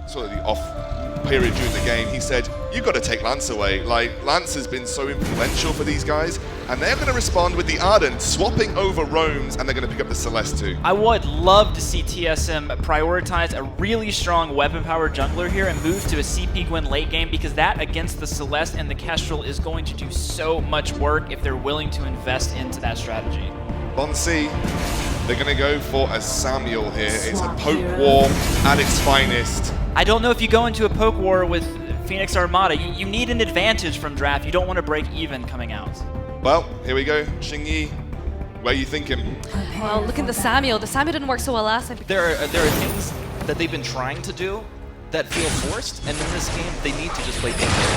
sort of the off period during the game, he said, you've got to take Lance away. Like, Lance has been so influential for these guys, and they're going to respond with the Ardent swapping over roams, and they're going to pick up the Celeste too. I would love to see TSM prioritize a really strong weapon-powered jungler here and move to a CP Gwen late game, because that against the Celeste and the Kestrel is going to do so much work if they're willing to invest into that strategy. Bonsi, they're going to go for a Samuel here. It's a poke war at its finest. I don't know if you go into a poke war with Phoenix Armada. You need an advantage from draft. You don't want to break even coming out. Well, here we go. Xingyi, where are you thinking? Well, look at the Samuel. The Samuel didn't work so well last time. There are things that they've been trying to do that feel forced, and in this game, they need to just play Vainglory.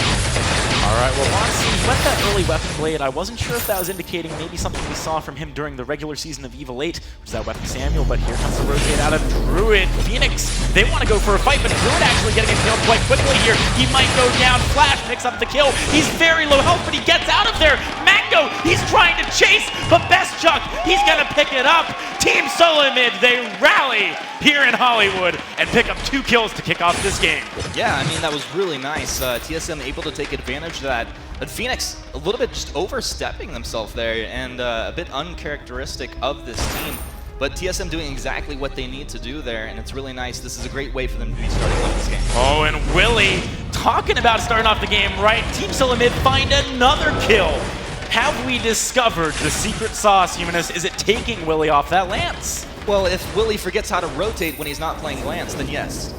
Alright, well, Vainglory went that early weapon blade. I wasn't sure if that was indicating maybe something we saw from him during the regular season of Evil 8, which is that weapon Samuel, but here comes the rotate out of Druid. Phoenix, they want to go for a fight, but Druid actually getting a kill quite quickly here. He might go down. Flash picks up the kill. He's very low health, but he gets out of there. Mango, he's trying to chase, but Best Chuck, he's going to pick it up. Team SoloMid, they rally here in Hollywood and pick up 2 kills to kick off this game. Yeah, I mean, that was really nice. TSM able to take advantage of that. But Phoenix, a little bit just overstepping themselves there and a bit uncharacteristic of this team. But TSM doing exactly what they need to do there, and it's really nice. This is a great way for them to be starting off this game. Oh, and Willie, talking about starting off the game right, Team SoloMid find another kill. Have we discovered the secret sauce, Humanist? Is it taking Willie off that Lance? Well, if Willie forgets how to rotate when he's not playing Lance, then yes.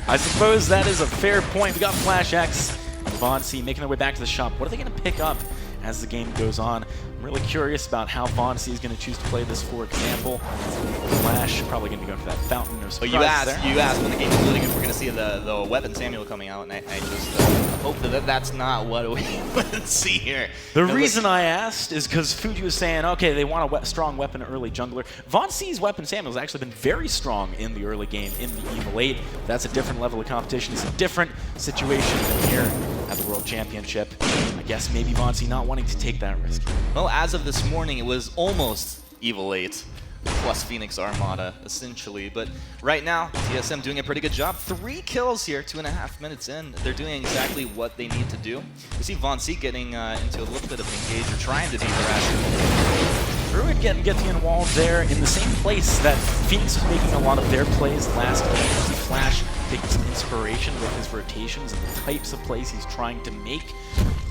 I suppose that is a fair point. We got Flash X and Vainglory making their way back to the shop. What are they going to pick up as the game goes on? I'm really curious about how Vainglory is going to choose to play this, for example. Flash probably going to go for that fountain. No surprise But you asked when the game is loading if we're going to see the weapon Samuel coming out, and I just hope that that's not what we would see here. The reason I asked is because Fuji was saying, okay, they want a strong weapon early jungler. Vainglory's weapon Samuel has actually been very strong in the early game in the Evil 8. That's a different level of competition. It's a different situation than here at the World Championship. I guess maybe Vainglory not wanting to take that risk. Well, as of this morning, it was almost Evil 8 plus Phoenix Armada, essentially. But right now, TSM doing a pretty good job. 3 kills here, 2.5 minutes in. They're doing exactly what they need to do. We see Vainglory getting into a little bit of an engage, or trying to be harassing. Druid getting involved there in the same place that Phoenix was making a lot of their plays last game. Flash taking some inspiration with his rotations and the types of plays he's trying to make.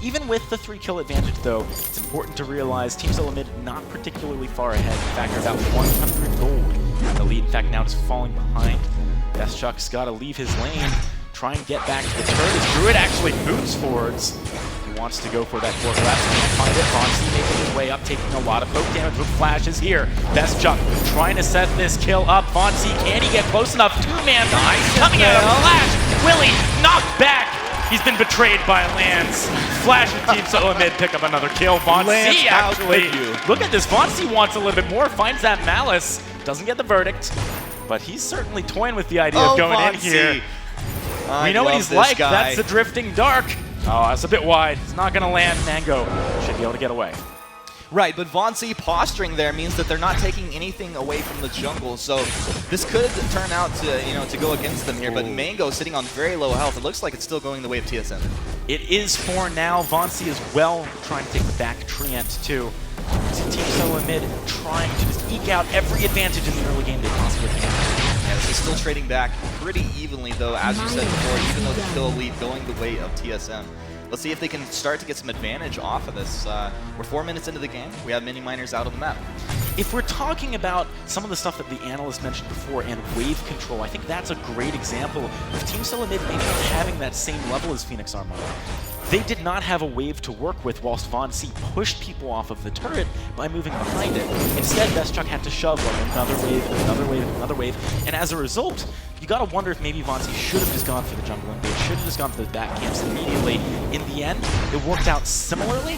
Even with the 3-kill advantage, though, it's important to realize Team SoloMid not particularly far ahead. In fact, they're about 100 gold in the lead. In fact, now it's falling behind. Best Chuck's got to leave his lane, try and get back to the turret as Druid actually moves forwards. He wants to go for that core collapse. Can't find it. Vainglory making his way up, taking a lot of poke damage with flashes here. Best Chuck trying to set this kill up. Vainglory, can he get close enough? 2-man nice coming out of the flash. Willie knocked back. He's been betrayed by Lance. Flash and Team SoloMid pick up another kill. Vainglory actually, look at this. Vainglory wants a little bit more, finds that Malice. Doesn't get the verdict, but he's certainly toying with the idea of going in here. We know what he's like. That's the Drifting Dark. Oh, that's a bit wide. It's not going to land. Mango should be able to get away. Right, but Vainglory posturing there means that they're not taking anything away from the jungle, so this could turn out to, to go against them here, but Mango sitting on very low health. It looks like it's still going the way of TSM. It is for now. Vainglory is well trying to take the back treant too. Team SoloMid trying to just eke out every advantage in the early game they possibly can. Yeah, this is still trading back pretty evenly though, as you said before, even though the kill lead going the way of TSM. Let's see if they can start to get some advantage off of this. We're 4 minutes into the game. We have mini miners out on the map. If we're talking about some of the stuff that the analyst mentioned before and wave control, I think that's a great example of Team SoloMid maybe not having that same level as Phoenix Armada. They did not have a wave to work with whilst Vainglory pushed people off of the turret by moving behind it. Instead, Best Chuck had to shove like another wave, another wave, another wave, and as a result, you gotta wonder if maybe Vainglory should have just gone for the jungle invade, should have just gone for the back camps immediately. In the end, it worked out similarly,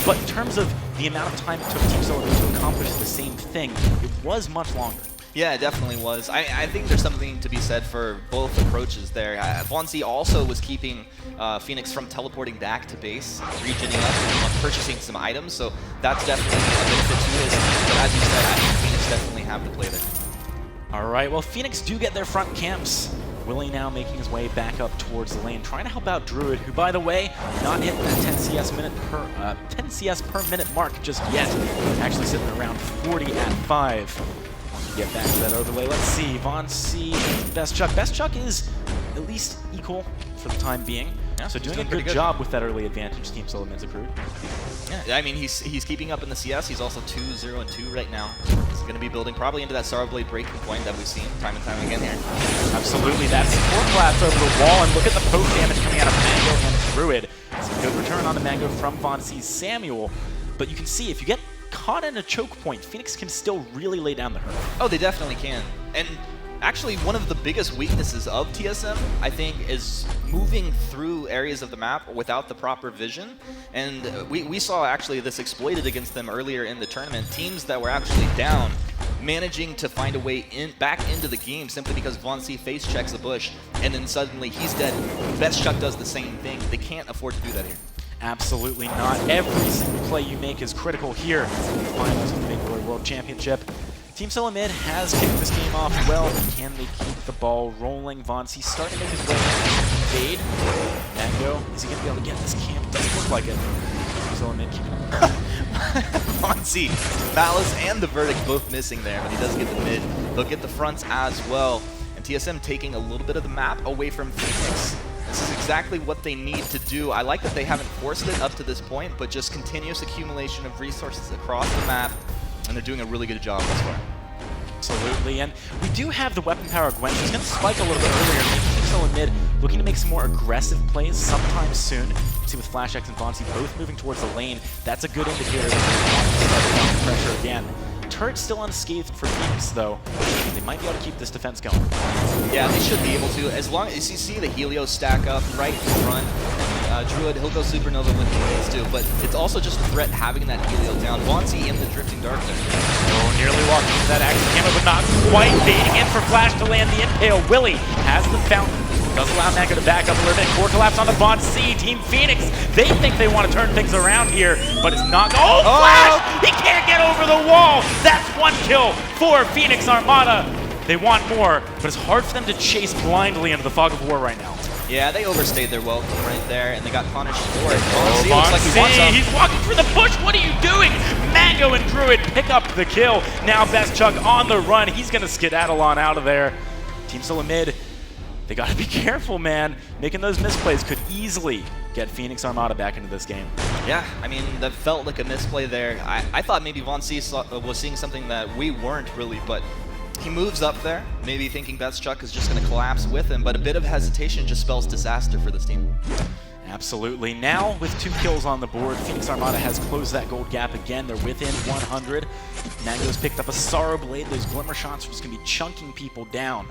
but in terms of the amount of time it took Team SoloMid to accomplish the same thing, it was much longer. Yeah, it definitely was. I think there's something to be said for both approaches there. Vainglory also was keeping Phoenix from teleporting back to base, regening up, and purchasing some items, so that's definitely a benefit to his team. But as you said, I think Phoenix definitely have to play there. All right, well, Phoenix do get their front camps Willie now making his way back up towards the lane, trying to help out Druid, who, by the way, not hitting that 10 CS per minute mark just yet. Actually sitting around 40 at 5. Get back to that overlay. Let's see. Vainglory, BestChuck. BestChuck is at least equal for the time being. Yeah, so doing a good job with that early advantage Team SoloMid's accrued. Yeah, I mean, he's keeping up in the CS. He's also 2-0-2 right now. He's going to be building probably into that Starblade breaking point that we've seen time and time again here. Absolutely. That support collapse over the wall, and look at the poke damage coming out of Mango and Druid. Some good return on the Mango from Vainglory's Samuel, but you can see if you get caught in a choke point, Phoenix can still really lay down the hurt. Oh, they definitely can. And actually, one of the biggest weaknesses of TSM, I think, is moving through areas of the map without the proper vision. And we saw actually this exploited against them earlier in the tournament. Teams that were actually down, managing to find a way back into the game simply because Vainglory face checks the bush, and then suddenly he's dead. BestChuck does the same thing. They can't afford to do that here. Absolutely not. Every single play you make is critical here in the finals of the Vainglory World Championship. Team SoloMid has kicked this game off well, but can they keep the ball rolling? Vainglory starting to make his way in. Fade. Mango, is he going to be able to get this camp? Doesn't look like it. Team SoloMid keeping up. Vainglory, Malice and the Verdict both missing there, but he does get the mid. He'll get the fronts as well. And TSM taking a little bit of the map away from Phoenix. This is exactly what they need to do. I like that they haven't forced it up to this point, but just continuous accumulation of resources across the map, and they're doing a really good job thus far. Absolutely, and we do have the weapon power Gwen. She's going to spike a little bit earlier, making Team SoloMid looking to make some more aggressive plays sometime soon. You can see with FlashX and Vainglory both moving towards the lane. That's a good indicator that they want to start applying pressure again. Turret's still unscathed for Phoenix, though. They might be able to keep this defense going. Yeah, they should be able to. As long as you see the Helios stack up right in front, Druid, he'll go Supernova when he needs to, but it's also just a threat having that Helio down. Vainglory in the Drifting Dark there. Oh, nearly walking into that action camera, but not quite. Baiting in for Flash to land the impale. Willie has the fountain. Does allow Mango to back up a little bit. Core collapse on the Vainglory. Team Phoenix, they think they want to turn things around here, but it's not. Oh, Flash! He can't get over the wall! That's one kill for Phoenix Armada. They want more, but it's hard for them to chase blindly into the fog of war right now. Yeah, they overstayed their welcome right there, and they got punished for it. Oh, looks like he wants some. He's walking for the bush. What are you doing? Mango and Druid pick up the kill. Now BestChuck on the run. He's going to skedaddle on out of there. Team SoloMid, they got to be careful, man. Making those misplays could easily get Phoenix Armada back into this game. Yeah, I mean, that felt like a misplay there. I thought maybe Vainglory was seeing something that we weren't really, but he moves up there, maybe thinking BestChuck is just going to collapse with him, but a bit of hesitation just spells disaster for this team. Absolutely. Now, with 2 kills on the board, Phoenix Armada has closed that gold gap again. They're within 100. Mango's picked up a Sorrow Blade. Those Glimmer shots are just going to be chunking people down.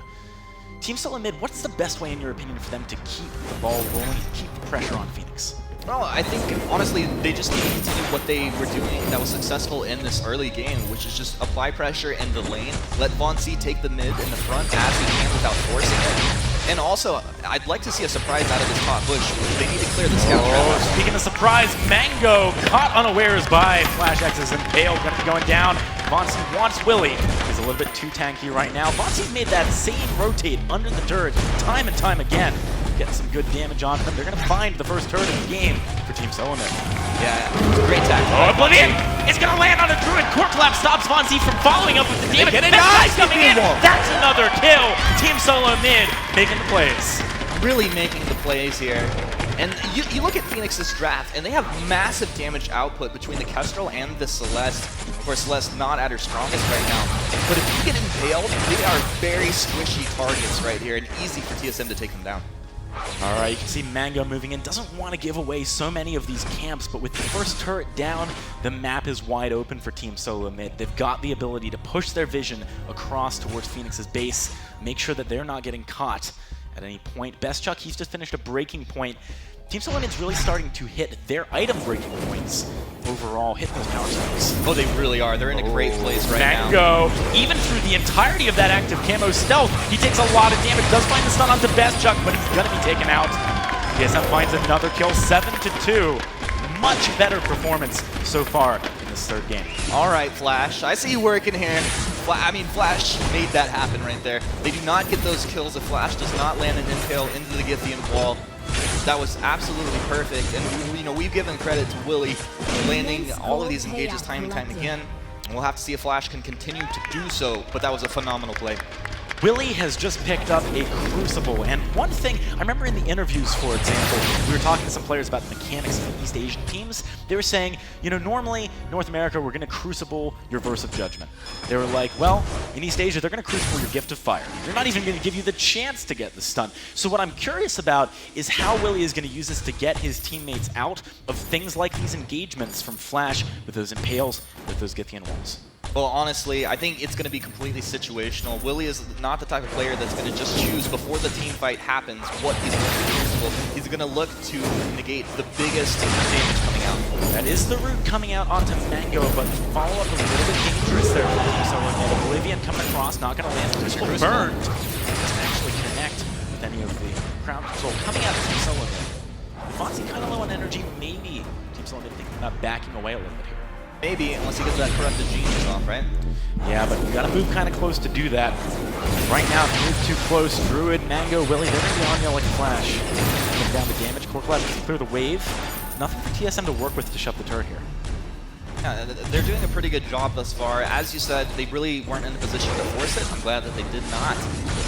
Team SoloMid, what's the best way, in your opinion, for them to keep the ball rolling and keep the pressure on Phoenix? Well, I think, honestly, they just need to continue what they were doing that was successful in this early game, which is just apply pressure in the lane, let Vainglory take the mid in the front as he can without forcing it. And also, I'd like to see a surprise out of this top bush. They need to clear the scout trap. Speaking of surprise, Mango caught unawares by FlashX's Impale, going to be going down. Vainglory wants Willie. He's a little bit too tanky right now. Vainglory's made that same rotate under the turret time and time again. Getting some good damage on them. They're going to find the first turret of the game for Team SoloMid. Yeah, it's a great tackle. Oh, Oblivion! It's going to land on a Druid. Core collapse stops Vainglory from following up with the damage. Nice coming in. That's another kill. Team SoloMid making the plays. Really making the plays here. And you look at Phoenix's draft, and they have massive damage output between the Kestrel and the Celeste. Of course, Celeste not at her strongest right now. But if you get impaled, they are very squishy targets right here, and easy for TSM to take them down. All right, you can see Mango moving in. Doesn't want to give away so many of these camps, but with the first turret down, the map is wide open for Team SoloMid. They've got the ability to push their vision across towards Phoenix's base, make sure that they're not getting caught at any point. BestChuck, he's just finished a breaking point. Team SoloMid's really starting to hit their item breaking points overall, hit those power spikes. Oh, they really are. They're in a great place right now. Mango, even through the entirety of that active camo stealth, he takes a lot of damage. Does find the stun onto BestChuck, but he's going to be taken out. TSM finds another kill, 7-2. Much better performance so far in this third game. All right, Flash. I see you working here. I mean, Flash made that happen right there. They do not get those kills if Flash does not land an impale into the Githian wall. That was absolutely perfect, and you know, we've given credit to Willie landing all of these engages time and time again. And we'll have to see if Flash can continue to do so, but that was a phenomenal play. Willie has just picked up a Crucible, and one thing, I remember in the interviews, for example, we were talking to some players about the mechanics of the East Asian teams. They were saying, you know, normally, North America, we're going to Crucible your Verse of Judgment. They were like, well, in East Asia, they're going to Crucible your Gift of Fire. They're not even going to give you the chance to get the stun. So what I'm curious about is how Willie is going to use this to get his teammates out of things like these engagements from Flash with those impales, with those Githian walls. Well, honestly, I think it's going to be completely situational. Willie is not the type of player that's going to just choose before the team fight happens what he's going to do. He's going to look to negate the biggest damage coming out. That is the route coming out onto Mango, but follow-up a little bit dangerous there for Team SoloMid. Oblivion coming across, not going to land. Crucible burned. Doesn't actually connect with any of the crown control coming out of Team SoloMid. Fonzie kind of low on energy, maybe Team SoloMid thinking about backing away a little bit here. Maybe, unless he gets that corrupted genius off, right? Yeah, but you gotta move kind of close to do that. Right now, if you move too close, Druid, Mango, Willie, they're gonna be on you like a flash. Getting down the damage, Corklab can clear the wave. Nothing for TSM to work with to shut the turret here. Yeah, they're doing a pretty good job thus far. As you said, they really weren't in a position to force it. I'm glad that they did not.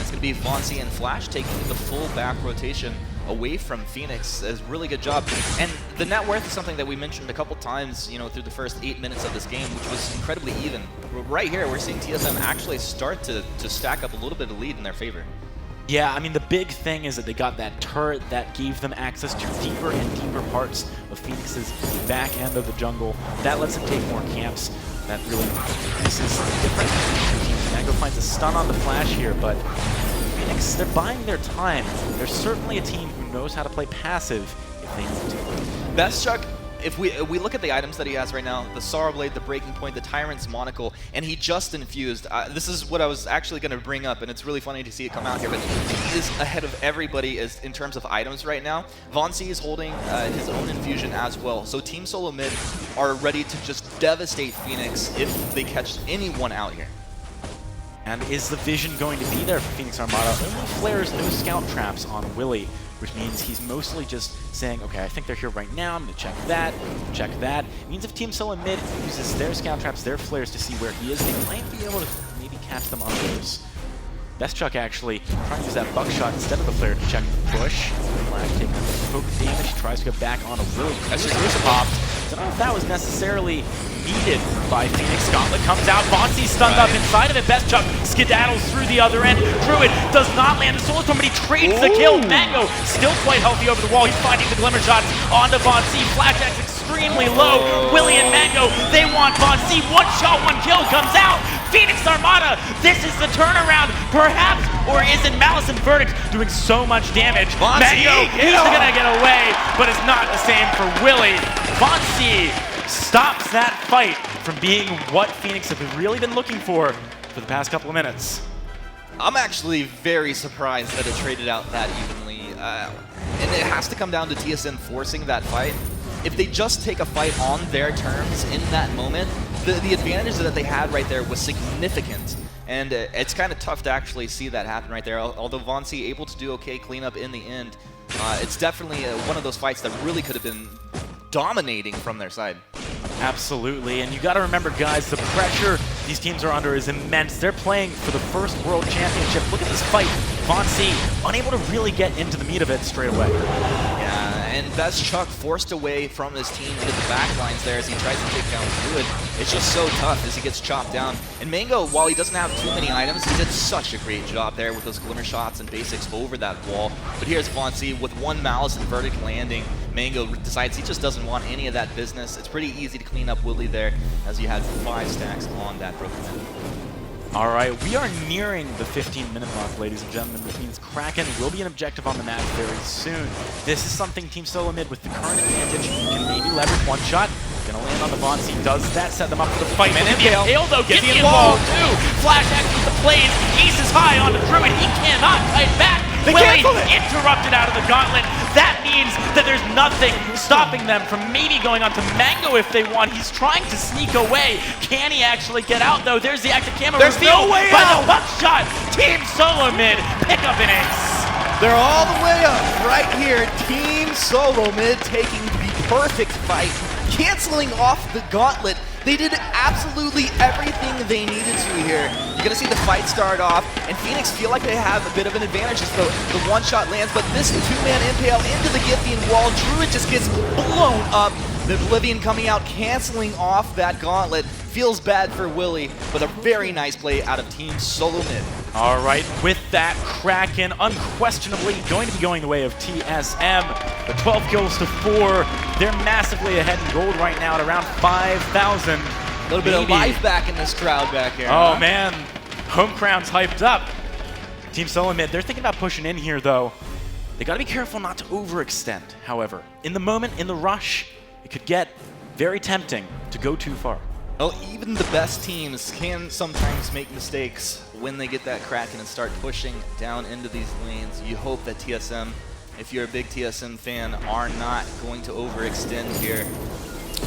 It's going to be Fonzie and Flash taking the full back rotation away from Phoenix. Is a really good job. And the net worth is something that we mentioned a couple times, you know, through the first 8 minutes of this game, which was incredibly even. Right here, we're seeing TSM actually start to stack up a little bit of lead in their favor. Yeah, I mean, the big thing is that they got that turret that gave them access to deeper and deeper parts of Phoenix's back end of the jungle. That lets them take more camps. That really increases the difference between the teams. Mango finds a stun on the Flash here, but Phoenix, they're buying their time. They're certainly a team who knows how to play passive if they need to. Bestchuck, if we look at the items that he has right now, the Sorrow Blade, the Breaking Point, the Tyrant's Monocle, and he just infused. This is what I was actually going to bring up, and it's really funny to see it come out here, but he is ahead of everybody in terms of items right now. Vainglory is holding his own infusion as well, so Team SoloMid are ready to just devastate Phoenix if they catch anyone out here. And is the vision going to be there for Phoenix Armada? Only flares, no scout traps on Willie, which means he's mostly just saying, okay, I think they're here right now, I'm going to check that, check that. It means if Team SoloMid uses their scout traps, their flares to see where he is, they might be able to maybe catch them on those. Bestchuck actually trying to use that buckshot instead of the flare to check the push. Flash taking poke damage, tries to go back on a Willie. That's just popped. I don't know if that was necessarily needed by Phoenix. Gauntlet comes out, Vainglory stunned up inside of it. Bestchuck skedaddles through the other end. Druid does not land a Solar Storm, but he trades the kill. Mango still quite healthy over the wall. He's finding the glimmer shots onto Vainglory. Flash X extremely low. Willie and Mango, they want Vainglory. One shot, one kill comes out. Phoenix Armada, this is the turnaround, perhaps, or is it Malice and Verdict doing so much damage? Mango, he's gonna get away, but it's not the same for Willie. Vainglory stops that fight from being what Phoenix have really been looking for the past couple of minutes. I'm actually very surprised that it traded out that evenly, and it has to come down to TSM forcing that fight. If they just take a fight on their terms in that moment, the advantage that they had right there was significant. And it's kind of tough to actually see that happen right there. Although Vainglory able to do okay cleanup in the end, it's definitely one of those fights that really could have been dominating from their side. Absolutely, and you got to remember, guys, the pressure these teams are under is immense. They're playing for the first World Championship. Look at this fight. Vainglory unable to really get into the meat of it straight away. Yeah, and Bestchuck forced away from his team into the back lines there as he tries to take down Druid. It's just so tough as he gets chopped down. And Mango, while he doesn't have too many items, he did such a great job there with those glimmer shots and basics over that wall. But here's Vainglory with one Malice and Verdict landing. Mango decides he just doesn't want any of that business. It's pretty easy to clean up Willie there as you had 5 stacks on that broken man. All right, we are nearing the 15-minute mark, ladies and gentlemen, which means Kraken will be an objective on the map very soon. This is something Team SoloMid, with the current advantage, can maybe leverage one shot. Gonna land on the Vainglory. Does that set them up for the fight? And impale though, Githian wall too. Flash X with the plays. Ace is high on the Druid. He cannot fight back. They Willie cancel it. interrupted out of the gauntlet. That means that there's nothing stopping them from maybe going on to Mango if they want. He's trying to sneak away. Can he actually get out though? There's the active camera There's reveal no way by out. the hook shot. Team SoloMid pick up an ace. They're all the way up right here. Team SoloMid taking the perfect fight, canceling off the gauntlet. They did absolutely everything they needed to here. You're gonna see the fight start off, and Phoenix feel like they have a bit of an advantage as the one-shot lands, but this two-man impale into the Githian wall. Druid just gets blown up. The Oblivion coming out, canceling off that gauntlet. Feels bad for Willie, but a very nice play out of Team SoloMid. All right, with that, Kraken unquestionably going to be going the way of TSM. The 12 kills to 4. They're massively ahead in gold right now at around 5,000. A little bit of life back in this crowd back here. Oh huh? man, home crown's hyped up. Team SoloMid, they're thinking about pushing in here though. They gotta be careful not to overextend, however. In the moment, in the rush, it could get very tempting to go too far. Well, even the best teams can sometimes make mistakes when they get that Kraken and start pushing down into these lanes. You hope that TSM, if you're a big TSM fan, are not going to overextend here.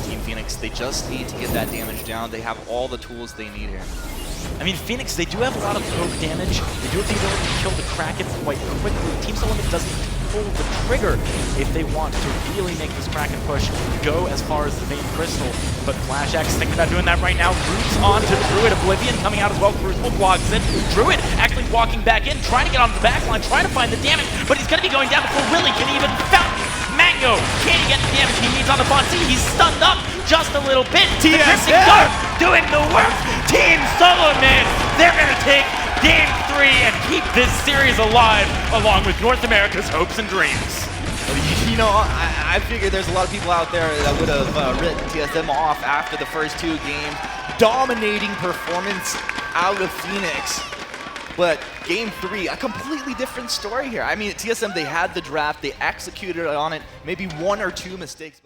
Team Phoenix, they just need to get that damage down. They have all the tools they need here. I mean, Phoenix, they do have a lot of poke damage. They do have the ability to kill the Kraken quite quickly. Team SoloMid doesn't need to pull the trigger if they want to really make this Kraken push go as far as the main crystal. But Flash X thinking about doing that right now. Roots on to Druid. Oblivion coming out as well. Crucible blocks in. Druid actually walking back in, trying to get onto the backline, trying to find the damage, but he's going to be going down before Willie can even fountain. Mango, can he get the damage he needs on the Fonzie? He's stunned up just a little bit. The Drifting Dark doing the work. Team SoloMid, they're going to take Game 3 and keep this series alive along with North America's hopes and dreams. You know, I figured there's a lot of people out there that would have written TSM off after the first two games. Dominating performance out of Phoenix. But Game 3, a completely different story here. I mean, TSM, they had the draft, they executed on it, maybe one or two mistakes. But